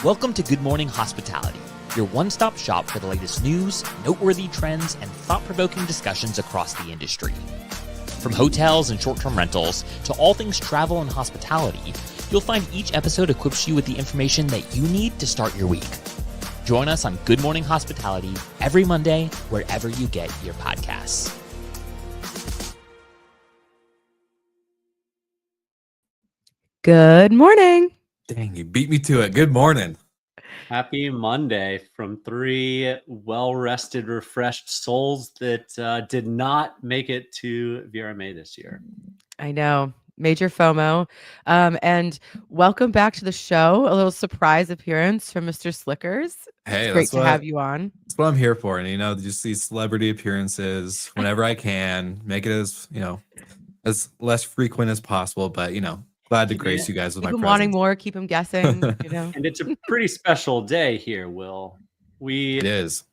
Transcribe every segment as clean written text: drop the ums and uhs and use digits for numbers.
Welcome to Good Morning Hospitality, your one-stop shop for the latest news, noteworthy trends, and thought-provoking discussions across the industry. From hotels and short-term rentals to all things travel and hospitality, you'll find each episode equips you with the information that you need to start your week. Join us on Good Morning Hospitality every Monday, wherever you get your podcasts. Good morning. Dang, you beat me to it. Good morning. Happy Monday from three well-rested, refreshed souls that did not make it to VRMA this year. I know. Major FOMO. And welcome back to the show. A little surprise appearance from Mr. Slickers. Hey, it's great to have you on. That's what I'm here for. And, just these celebrity appearances whenever I can, make it as less frequent as possible. But, glad to grace you guys with my presence. Wanting more, keep them guessing, And it's a pretty special day here, Will. It is.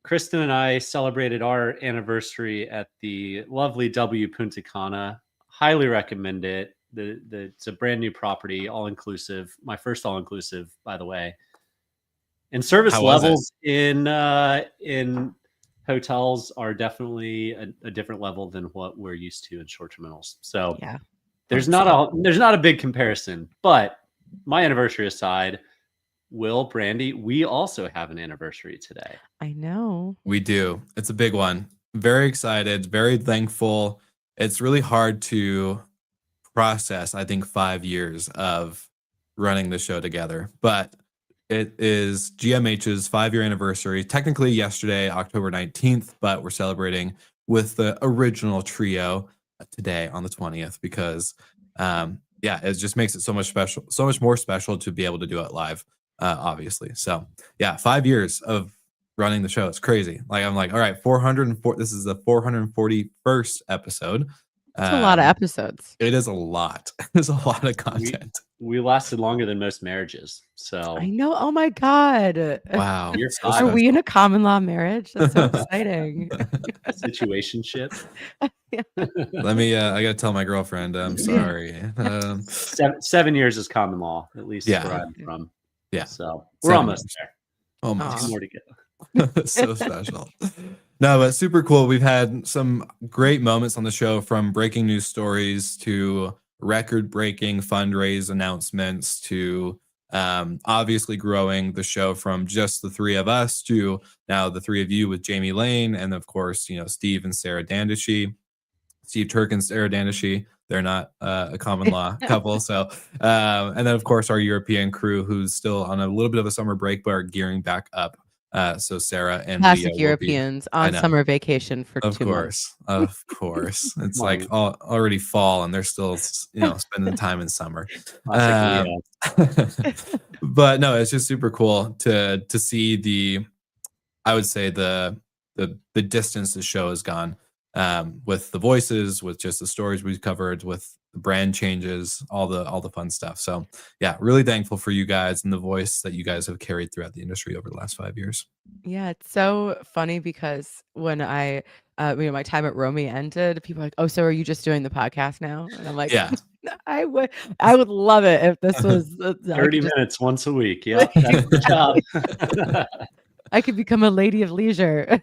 Kristen and I celebrated our anniversary at the lovely W Punta Cana. Highly recommend it. It's a brand new property, all-inclusive. My first all-inclusive, by the way. And service levels in hotels are definitely a different level than what we're used to in short-term rentals. So yeah. There's not a big comparison, but my anniversary aside, Will, Brandy, we also have an anniversary today. I know. We do. It's a big one. Very excited, very thankful. It's really hard to process, I think, 5 years of running the show together, but it is GMH's 5-year anniversary. Technically yesterday, October 19th, but we're celebrating with the original trio today on the 20th because it just makes it so much more special to be able to do it live, obviously. So 5 years of running the show. It's crazy. I'm like, all right, 404. This is the 441st episode. It's a lot of episodes. It is a lot. It's a lot of content. We lasted longer than most marriages. So I know. Oh my God. Wow. Are we in a common law marriage? That's so exciting. Situationship. Let me I gotta tell my girlfriend. I'm sorry. 7 years is common law, at least where I'm from. Yeah. So we're almost there. Almost. 2 more to go. So special. No, but super cool. We've had some great moments on the show, from breaking news stories to record-breaking fundraise announcements to obviously growing the show from just the three of us to now the three of you with Jamie Lane, and of course, Steve and Sarah Dandashy, Steve Turk and Sarah Dandashy. They're not a common law couple. So, and then of course our European crew, who's still on a little bit of a summer break, but are gearing back up. So Sarah and classic Europeans on summer vacation for 2 months. Of course. It's like already fall and they're still, spending time in summer. But no, it's just super cool to see I would say the distance the show has gone, with the voices, with just the stories we've covered, with the brand changes, all the fun stuff. So really thankful for you guys and the voice that you guys have carried throughout the industry over the last 5 years. Yeah, it's so funny because when my time at Romy ended, people are like, "Oh, so are you just doing the podcast now?" And I'm like, "Yeah, I would love it if this was 30 minutes once a week." Yeah, that's the job. I could become a lady of leisure.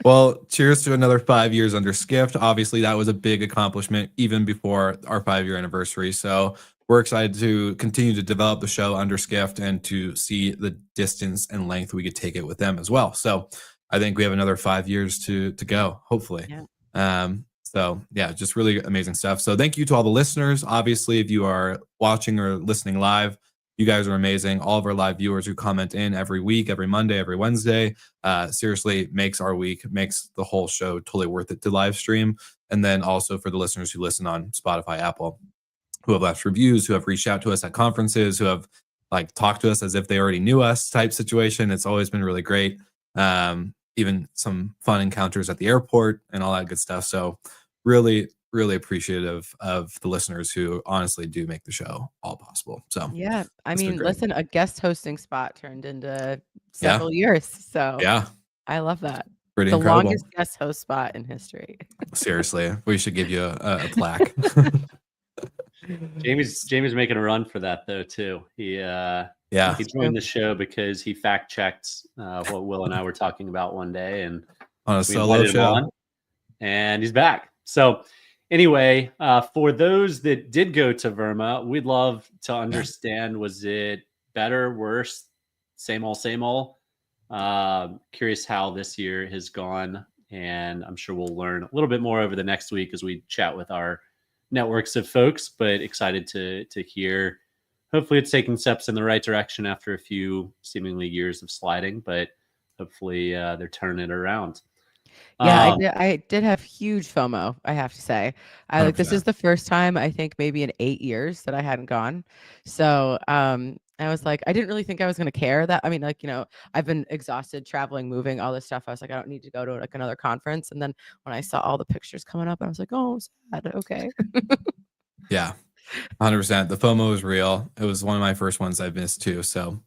Well, cheers to another 5 years under Skift. Obviously, that was a big accomplishment even before our 5-year anniversary. So we're excited to continue to develop the show under Skift and to see the distance and length we could take it with them as well. So I think we have another 5 years to go, hopefully. Yeah. Just really amazing stuff. So thank you to all the listeners. Obviously, if you are watching or listening live, you guys are amazing. All of our live viewers who comment in every week, every Monday, every Wednesday, seriously makes our week, makes the whole show totally worth it to live stream. And then also for the listeners who listen on Spotify, Apple, who have left reviews, who have reached out to us at conferences, who have talked to us as if they already knew us type situation. It's always been really great. Even some fun encounters at the airport and all that good stuff. So really, really appreciative of the listeners who honestly do make the show all possible. So yeah, I mean, listen, a guest hosting spot turned into several years. So I love that. Pretty the incredible. Longest guest host spot in history. Seriously, we should give you a plaque. Jamie's making a run for that though too. He Yeah. He joined the show because he fact checked what Will and I were talking about one day, and On a we solo invited him show. on, and he's back. So anyway, for those that did go to VRMA, we'd love to understand, was it better, worse, same old, same old? Curious how this year has gone, and I'm sure we'll learn a little bit more over the next week as we chat with our networks of folks, but excited to hear. Hopefully it's taking steps in the right direction after a few seemingly years of sliding, but hopefully they're turning it around. Yeah, Um, I did have huge FOMO, I have to say. This 100%. is the first time I think maybe in 8 years that I hadn't gone. So, I was like, I didn't really think I was going to care that. I mean, like, I've been exhausted traveling, moving, all this stuff. I was like, I don't need to go to like another conference. And then when I saw all the pictures coming up, I was like, oh, sad. Okay. Yeah. 100%. The FOMO is real. It was one of my first ones I've missed too. So,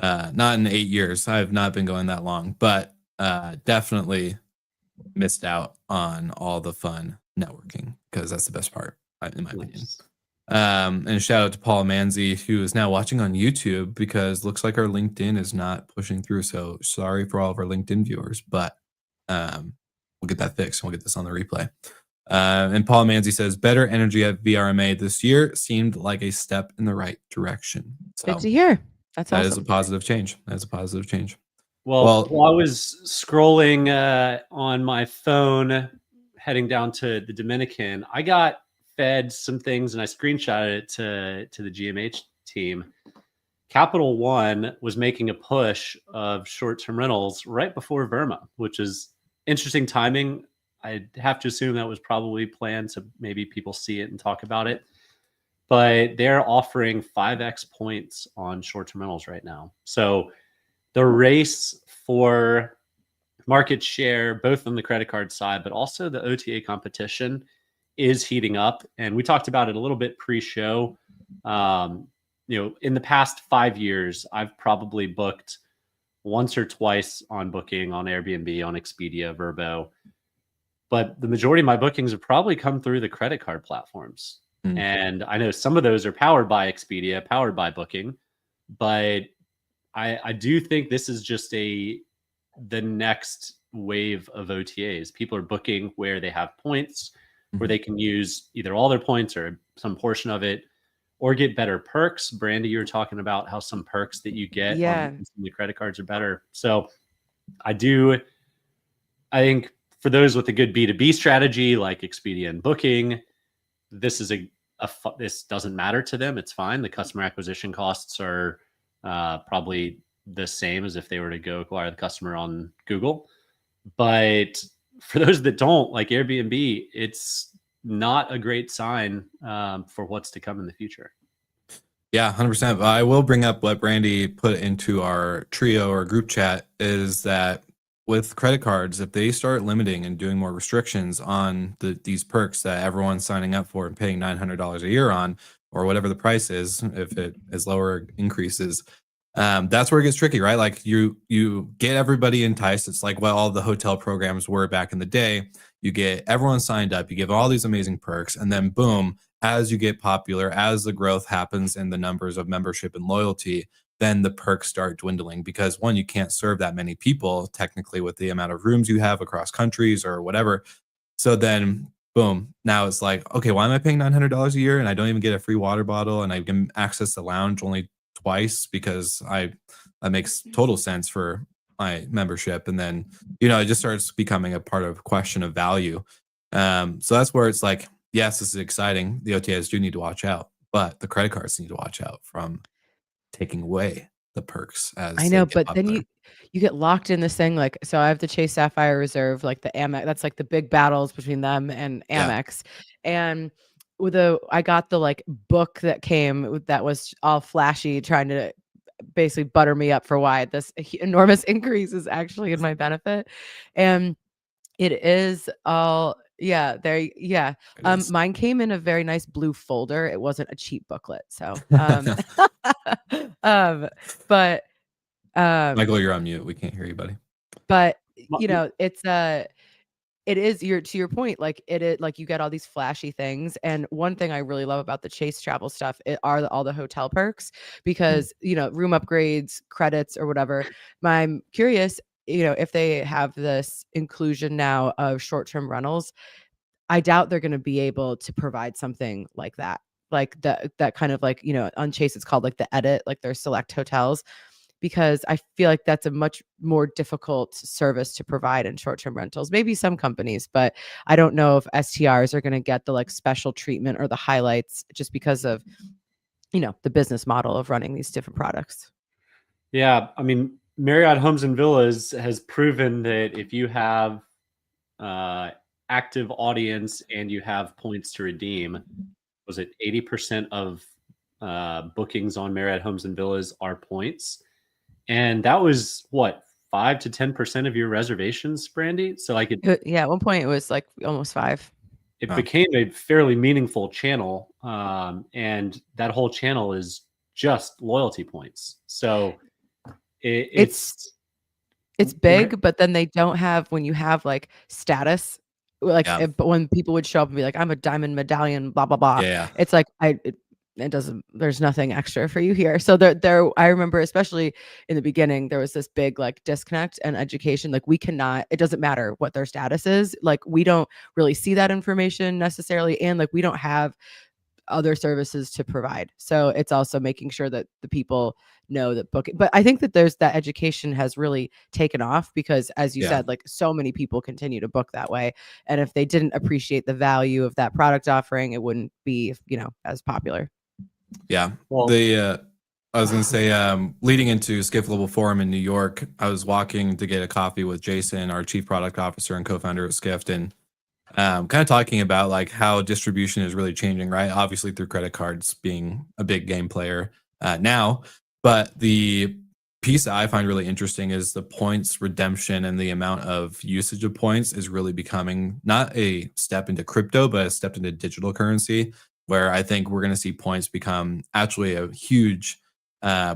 not in 8 years. I have not been going that long, but definitely missed out on all the fun networking because that's the best part, in my opinion. And shout out to Paul Manzi, who is now watching on YouTube because looks like our LinkedIn is not pushing through. So sorry for all of our LinkedIn viewers, but we'll get that fixed and we'll get this on the replay. And Paul Manzi says, better energy at VRMA this year seemed like a step in the right direction. So Good to hear. That's that awesome. is a positive change. That is a positive change. Well, while I was scrolling on my phone heading down to the Dominican, I got fed some things and I screenshotted it to the GMH team. Capital One was making a push of short-term rentals right before VRMA, which is interesting timing. I'd have to assume that was probably planned so maybe people see it and talk about it. But they're offering 5x points on short-term rentals right now. So the race for market share, both on the credit card side, but also the OTA competition is heating up. And we talked about it a little bit pre-show. In the past 5 years, I've probably booked once or twice on Booking, on Airbnb, on Expedia, Vrbo. But the majority of my bookings have probably come through the credit card platforms. And I know some of those are powered by Expedia, powered by Booking, but I do think this is just the next wave of OTAs. People are booking where they have points, where they can use either all their points or some portion of it, or get better perks. Brandy, you were talking about how some perks that you get on the credit cards are better. So I think for those with a good B2B strategy like Expedia and Booking, this is this doesn't matter to them. It's fine. The customer acquisition costs are probably the same as if they were to go acquire the customer on Google. But for those that don't, like Airbnb, it's not a great sign for what's to come in the future. Yeah, 100%. I will bring up what Brandy put into our trio or group chat is that with credit cards, if they start limiting and doing more restrictions on these perks that everyone's signing up for and paying $900 a year on, or whatever the price is, if it is lower increases, that's where it gets tricky, right? Like you get everybody enticed. It's like what all the hotel programs were back in the day. You get everyone signed up, you give all these amazing perks, and then boom, as you get popular, as the growth happens in the numbers of membership and loyalty, then the perks start dwindling because one, you can't serve that many people technically with the amount of rooms you have across countries or whatever. So then boom, now it's like, okay, why am I paying $900 a year and I don't even get a free water bottle and I can access the lounge only twice because that makes total sense for my membership. And then, it just starts becoming a part of question of value. So that's where it's like, yes, this is exciting. The OTAs do need to watch out, but the credit cards need to watch out from taking away the perks as I know, they get but popular. then you get locked in this thing. Like, so I have the Chase Sapphire Reserve, like the Amex. That's like the big battles between them and Amex. And I got the like book that came that was all flashy, trying to basically butter me up for why this enormous increase is actually in my benefit. And it is all mine came in a very nice blue folder. It wasn't a cheap booklet. So but Michael, you're on mute. We can't hear you, buddy. but it's It is to your point, like it is like you get all these flashy things. And one thing I really love about the Chase travel stuff are all the hotel perks because, room upgrades, credits or whatever. I'm curious, if they have this inclusion now of short-term rentals, I doubt they're going to be able to provide something like that. Like that kind of like, on Chase, it's called like the edit, like their select hotels, because I feel like that's a much more difficult service to provide in short-term rentals. Maybe some companies, but I don't know if STRs are going to get the like special treatment or the highlights just because of, the business model of running these different products. Yeah, I mean, Marriott Homes and Villas has proven that if you have active audience and you have points to redeem, was it 80% of bookings on Marriott Homes and Villas are points? And that was what, 5 to 10% of your reservations, Brandy? So like Yeah, at one point it was like almost 5. it became a fairly meaningful channel. And that whole channel is just loyalty points. So it's big, but then they don't have, when you have like status, like but when people would show up and be like, I'm a diamond medallion, blah, blah, blah. Yeah. It's like, it doesn't, there's nothing extra for you here. So I remember, especially in the beginning, there was this big like disconnect and education. Like it doesn't matter what their status is. Like we don't really see that information necessarily. And like, we don't have other services to provide. So it's also making sure that the people know that booking. But I think that that education has really taken off because, as you said, like so many people continue to book that way. And if they didn't appreciate the value of that product offering, it wouldn't be, as popular. Yeah. Well, I was going to say, leading into Skift Global Forum in New York, I was walking to get a coffee with Jason, our chief product officer and co-founder of Skift, and kind of talking about like how distribution is really changing, right? Obviously through credit cards being a big game player now, but the piece that I find really interesting is the points redemption and the amount of usage of points is really becoming not a step into crypto, but a step into digital currency, where I think we're going to see points become actually a huge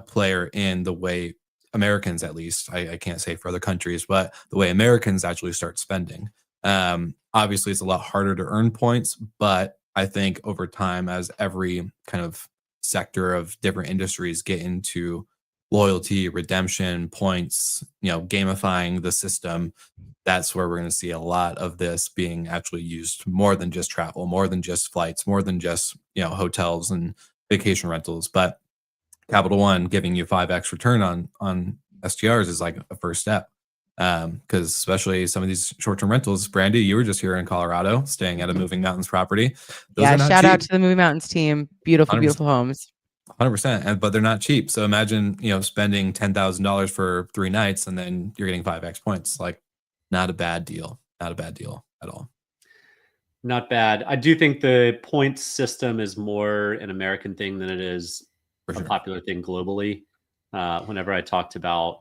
player in the way Americans, at least, I can't say for other countries, but the way Americans actually start spending. Obviously, it's a lot harder to earn points, but I think over time, as every kind of sector of different industries get into loyalty, redemption, points, gamifying the system, that's where we're going to see a lot of this being actually used more than just travel, more than just flights, more than just, hotels and vacation rentals. But Capital One giving you 5x return on STRs is like a first step. Because especially some of these short-term rentals, Brandy, you were just here in Colorado staying at a Moving Mountains property. Those shout out to the Moving Mountains team. Beautiful, 100%. Beautiful homes. 100%. But they're not cheap. So imagine, spending $10,000 for 3 nights and then you're getting 5x points. Like, not a bad deal. Not a bad deal at all. Not bad. I do think the points system is more an American thing than it is a popular thing globally. Whenever I talked about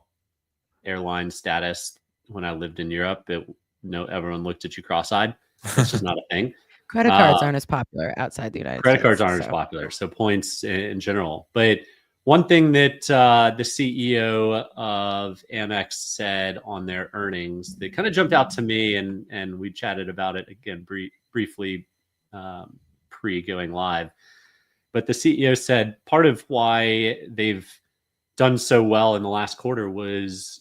airline status when I lived in Europe, everyone looked at you cross-eyed. It's just not a thing. Credit cards aren't as popular outside the United States. Credit cards aren't as popular, so points in general. But one thing that the CEO of Amex said on their earnings that kind of jumped out to me, and we chatted about it again briefly pre-going live. But the CEO said part of why they've done so well in the last quarter was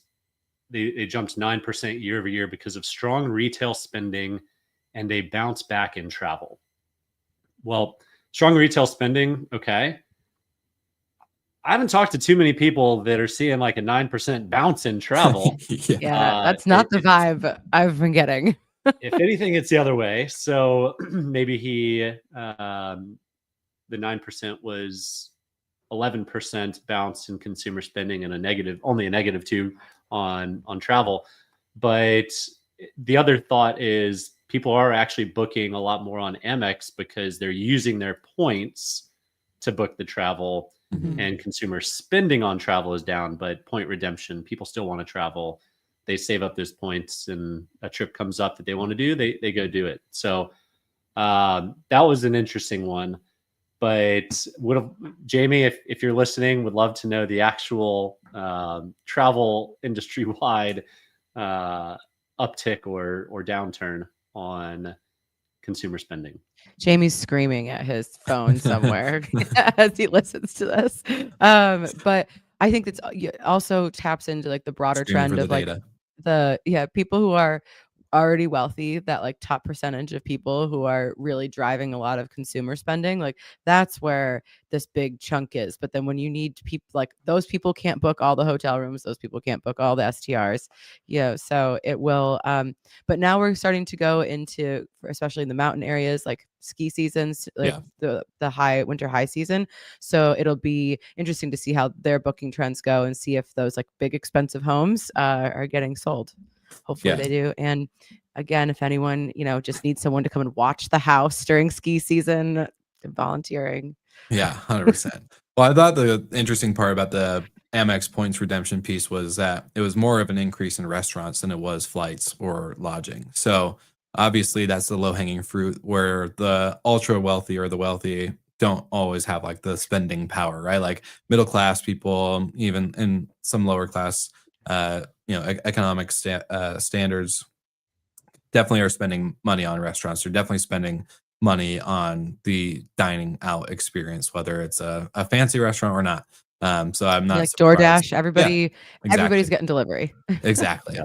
they jumped 9% year over year because of strong retail spending and a bounce back in travel. Well, strong retail spending, okay. I haven't talked to too many people that are seeing like a 9% bounce in travel. Yeah, that's not the vibe I've been getting. If anything, it's the other way. So maybe the 9% was 11% bounce in consumer spending and only a negative 2 on travel. But the other thought is people are actually booking a lot more on Amex because they're using their points to book the travel. Mm-hmm. And consumer spending on travel is down, but point redemption, people still want to travel. They save up those points and a trip comes up that they want to do, they go do it. So that was an interesting one. But Jamie, if you're listening, would love to know the actual travel industry-wide uptick or downturn on consumer spending. Jamie's screaming at his phone somewhere as he listens to this. But I think that's also taps into like the broader Screaming for trend the of like data. people who are already wealthy, that like top percentage of people who are really driving a lot of consumer spending, like that's where this big chunk is. But then when you need people, like those people can't book all the hotel rooms, those people can't book all the STRs, so it will but now we're starting to go into, especially in the mountain areas, like ski seasons, like the high winter high season. So it'll be interesting to see how their booking trends go and see if those like big expensive homes are getting sold. Hopefully they do. And again, if anyone, just needs someone to come and watch the house during ski season, volunteering. Yeah, 100%. Well, I thought the interesting part about the Amex points redemption piece was that it was more of an increase in restaurants than it was flights or lodging. So obviously that's the low-hanging fruit, where the ultra wealthy or the wealthy don't always have like the spending power, right? Like middle class people, even in some lower class, economic standards, definitely are spending money on restaurants. They're definitely spending money on the dining out experience, whether it's a fancy restaurant or not. So I'm not like surprised. DoorDash, everybody's Exactly. getting delivery. Exactly.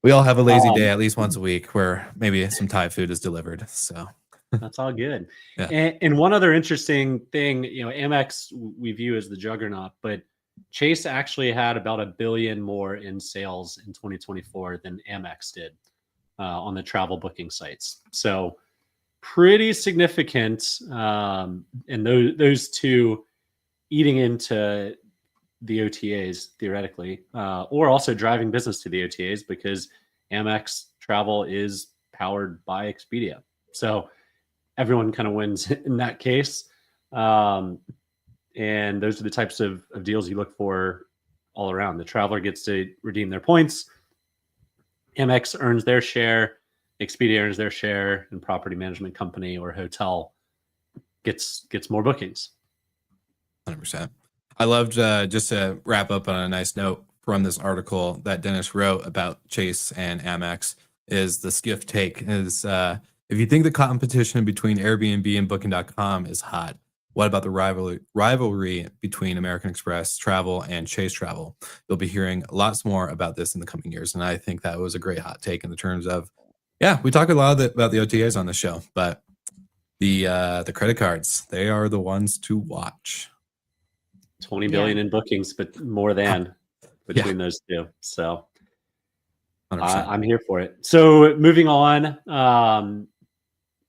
We all have a lazy day at least once a week where maybe some Thai food is delivered. So that's all good. Yeah. And one other interesting thing, Amex we view as the juggernaut, but Chase actually had about $1 billion more in sales in 2024 than Amex did on the travel booking sites. So pretty significant. And those two eating into the OTAs theoretically, or also driving business to the OTAs, because Amex Travel is powered by Expedia. So everyone kind of wins in that case. And those are the types of deals you look for all around. The traveler gets to redeem their points. Amex earns their share. Expedia earns their share, and property management company or hotel gets more bookings. 100%. I loved, just to wrap up on a nice note from this article that Dennis wrote about Chase and Amex, is the skiff take is, if you think the competition between Airbnb and Booking.com is hot, what about the rivalry between American Express Travel and Chase Travel? You'll be hearing lots more about this in the coming years. And I think that was a great hot take in the terms of, we talk a lot about the OTAs on the show, but the credit cards, they are the ones to watch. 20 billion in bookings, but more than between those two. So I'm here for it. So moving on,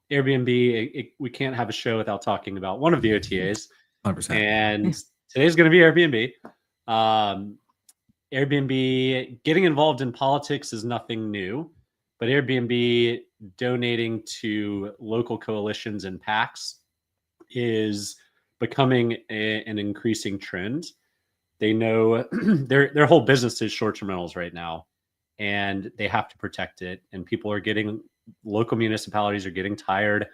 Airbnb, we can't have a show without talking about one of the OTAs. 100%. And today's going to be Airbnb. Airbnb getting involved in politics is nothing new, but Airbnb donating to local coalitions and PACs is becoming an increasing trend. They know their whole business is short-term rentals right now, and they have to protect it. And local municipalities are getting tired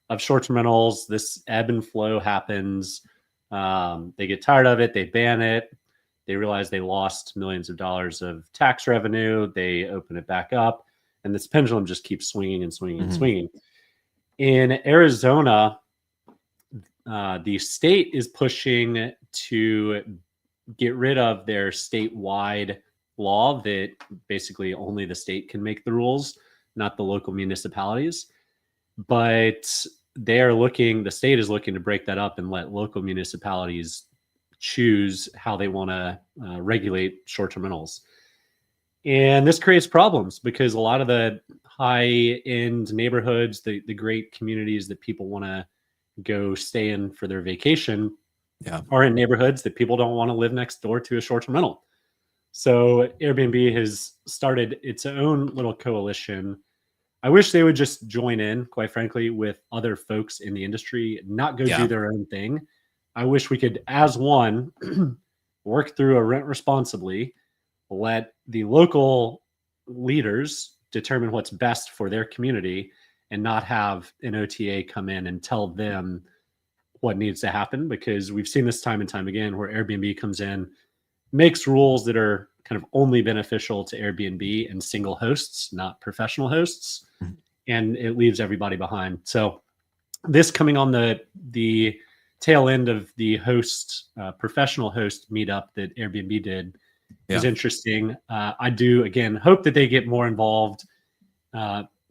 of short-term rentals. This ebb and flow happens. They get tired of it. They ban it. They realize they lost millions of dollars of tax revenue. They open it back up, and this pendulum just keeps swinging and swinging and swinging. In Arizona, the state is pushing to get rid of their statewide law that basically only the state can make the rules, not the local municipalities. But the state is looking to break that up and let local municipalities choose how they want to regulate short-term rentals. And this creates problems because a lot of the high-end neighborhoods, the great communities that people want to go stay in for their vacation, are in neighborhoods that people don't want to live next door to a short-term rental. So Airbnb has started its own little coalition. I wish they would just join in, quite frankly, with other folks in the industry, not go do their own thing. I wish we could, as one, work through a rent responsibly, let the local leaders determine what's best for their community, and not have an OTA come in and tell them what needs to happen. Because we've seen this time and time again where Airbnb comes in, makes rules that are kind of only beneficial to Airbnb and single hosts, not professional hosts. and it leaves everybody behind. So this coming on the tail end of the professional host meetup that Airbnb did is interesting. I do, again, hope that they get more involved.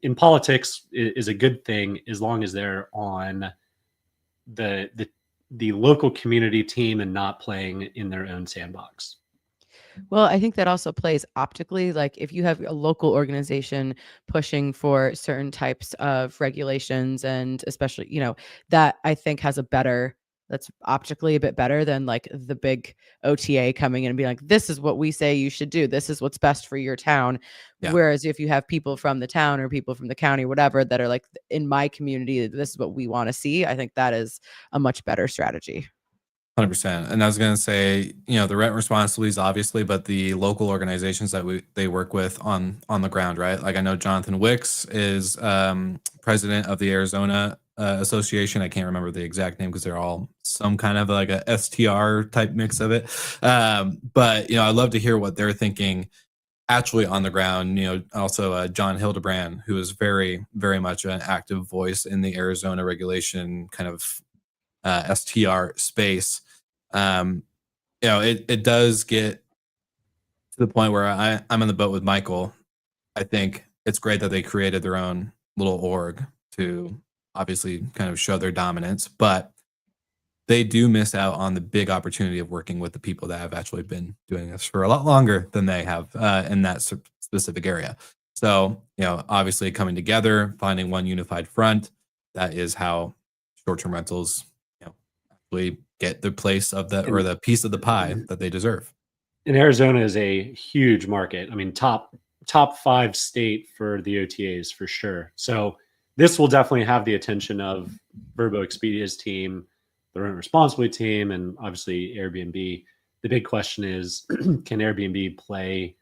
In politics is a good thing as long as they're on the local community team and not playing in their own sandbox. Well, I think that also plays optically. Like if you have a local organization pushing for certain types of regulations, and especially, that I think has that's optically a bit better than like the big OTA coming in and being like, this is what we say you should do. This is what's best for your town. Yeah. Whereas if you have people from the town or people from the county, whatever, that are like, in my community, this is what we want to see, I think that is a much better strategy. 100%. And I was going to say, the rent responsibilities, obviously, but the local organizations that they work with on the ground, right? Like I know Jonathan Wicks is president of the Arizona Association. I can't remember the exact name because they're all some kind of like a STR type mix of it. But, I'd love to hear what they're thinking actually on the ground. Also John Hildebrand, who is very, very much an active voice in the Arizona regulation kind of STR space. It does get to the point where I'm in the boat with Michael. I think it's great that they created their own little org to obviously kind of show their dominance, but they do miss out on the big opportunity of working with the people that have actually been doing this for a lot longer than they have in that specific area. So, obviously coming together, finding one unified front, that is how short-term rentals, actually get the place of or the piece of the pie that they deserve. And Arizona is a huge market. I mean, top 5 state for the OTAs for sure. So this will definitely have the attention of Vrbo Expedia's team, the rent responsibly team, and obviously Airbnb. The big question is, can Airbnb play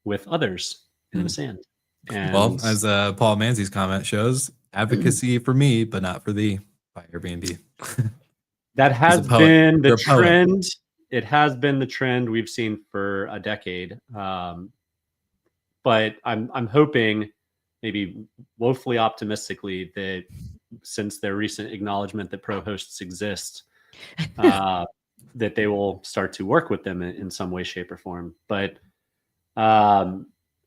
with others in the sand? And well, as Paul Manzi's comment shows, advocacy for me, but not for thee by Airbnb. That has been the trend. It has been the trend we've seen for a decade. But I'm hoping, maybe woefully optimistically, that since their recent acknowledgement that pro hosts exist, that they will start to work with them in some way, shape, or form. But I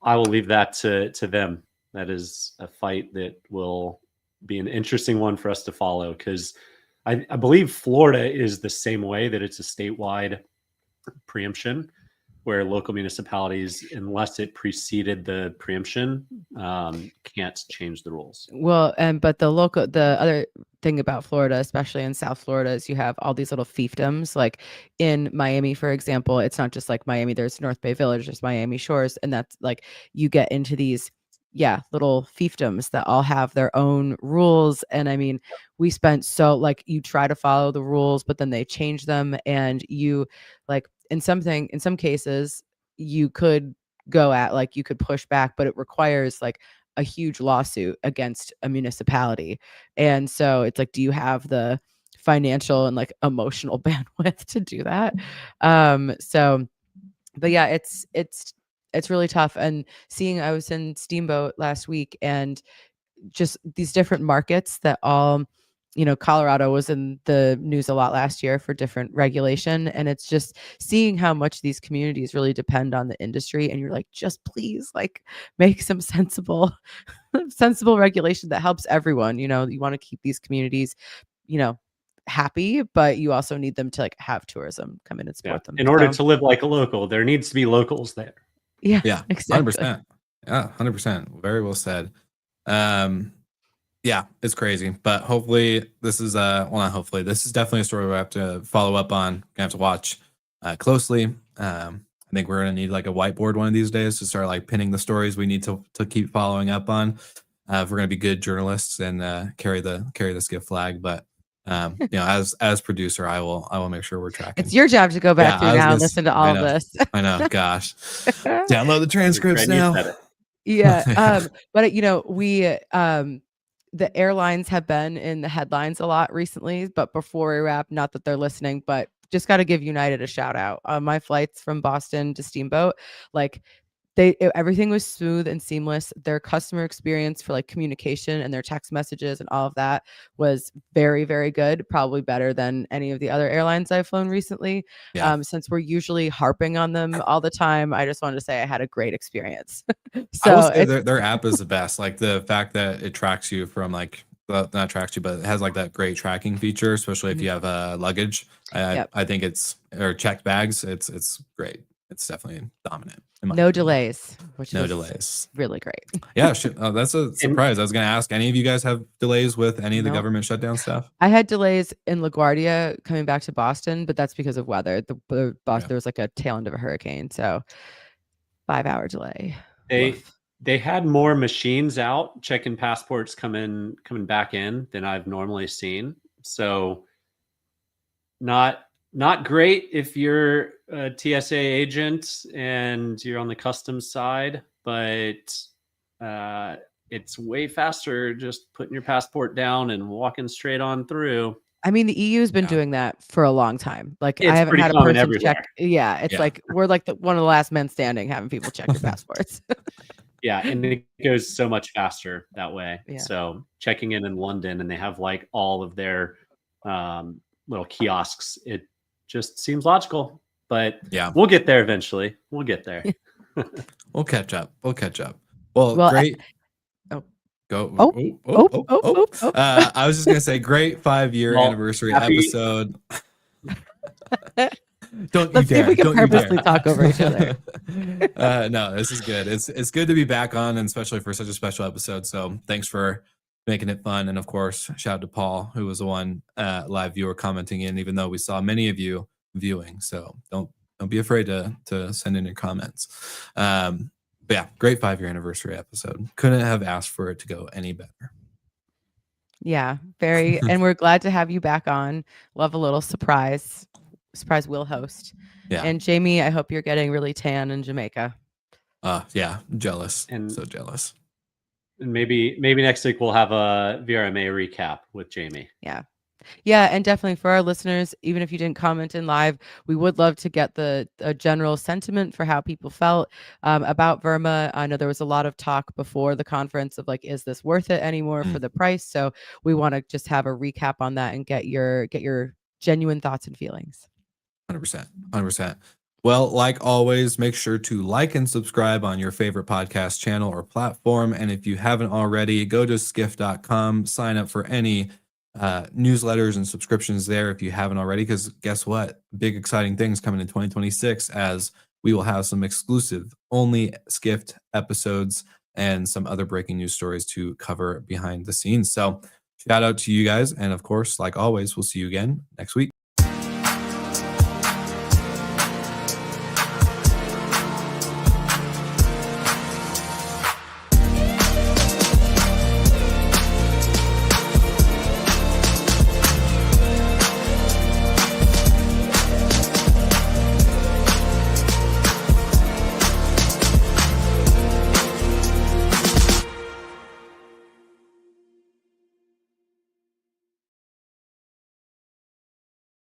will leave that to them. That is a fight that will be an interesting one for us to follow, because I believe Florida is the same way, that it's a statewide preemption where local municipalities, unless it preceded the preemption, can't change the rules. Well, but the other thing about Florida, especially in South Florida, is you have all these little fiefdoms. Like in Miami, for example, it's not just like Miami. There's North Bay Village, there's Miami Shores, and that's like you get into these little fiefdoms that all have their own rules. And I mean, we spent you try to follow the rules, but then they change them, and you like in some cases you could you could push back, but it requires like a huge lawsuit against a municipality. And so it's like, do you have the financial and like emotional bandwidth to do that? But yeah, it's really tough. And I was in Steamboat last week, and just these different markets that all, Colorado was in the news a lot last year for different regulation. And it's just seeing how much these communities really depend on the industry. And you're like, just please like make some sensible regulation that helps everyone. You want to keep these communities, happy, but you also need them to like have tourism come in and support them. In order to live like a local, there needs to be locals there. Yeah, exactly. 100%. Yeah, 100%. Very well said. Yeah, it's crazy, but hopefully this is not hopefully, this is definitely a story we have to follow up on. Gonna have to watch closely. I think we're gonna need like a whiteboard one of these days to start like pinning the stories we need to keep following up on if we're gonna be good journalists and carry the skiff flag. But as producer, I will make sure we're tracking. It's your job to go back through now and listen to all of this. I know, gosh. Download the transcripts now. Yeah. But we the airlines have been in the headlines a lot recently. But before we wrap, not that they're listening, but just got to give United a shout out. My flights from Boston to Steamboat, like everything was smooth and seamless. Their customer experience for like communication and their text messages and all of that was very, very good. Probably better than any of the other airlines I've flown recently. Yeah. Since we're usually harping on them all the time, I just wanted to say I had a great experience. I will So say their app is the best. Like the fact that it tracks you from like, well, not tracks you, but it has like that great tracking feature, especially if you have luggage. Yep. I think or checked bags. It's great. It's definitely dominant. no delays, which No was delays. really great. Yeah, that's a surprise. I was going to ask, any of you guys have delays with any of the No. government shutdown stuff? I had delays in LaGuardia coming back to Boston, but that's because of weather. There was like a tail end of a hurricane, so 5-hour delay. They had more machines out checking passports coming back in than I've normally seen. So not great if you're a TSA agent and you're on the customs side, but it's way faster just putting your passport down and walking straight on through. I mean, the EU's been doing that for a long time. Like It's I haven't pretty had a common person everywhere. check. Yeah, it's like we're like one of the last men standing having people check your passports. Yeah, and it goes so much faster that way. Yeah. So checking in London, and they have like all of their little kiosks. It just seems logical, but yeah, we'll get there eventually. We'll get there. We'll catch up. Well, great. Go. I was just gonna say, great 5-year anniversary episode. Let's see if we can purposely talk over each other. No, this is good. It's good to be back on, and especially for such a special episode. So thanks for making it fun. And of course, shout out to Paul, who was the one live viewer commenting in, even though we saw many of you viewing. So don't be afraid to send in your comments. But yeah, great 5-year anniversary episode. Couldn't have asked for it to go any better. Yeah, very. And we're glad to have you back on. Love a little surprise will host. Yeah. And Jamie, I hope you're getting really tan in Jamaica. Yeah, jealous. And so jealous. And maybe next week we'll have a VRMA recap with Jamie. Yeah, and definitely for our listeners, even if you didn't comment in live, we would love to get the general sentiment for how people felt about VRMA. I know there was a lot of talk before the conference of like, is this worth it anymore for the price? So we want to just have a recap on that and get your genuine thoughts and feelings. 100%. Well, like always, make sure to like and subscribe on your favorite podcast channel or platform. And if you haven't already, go to skift.com, sign up for any newsletters and subscriptions there if you haven't already, because guess what? Big exciting things coming in 2026, as we will have some exclusive only Skift episodes and some other breaking news stories to cover behind the scenes. So shout out to you guys. And of course, like always, we'll see you again next week.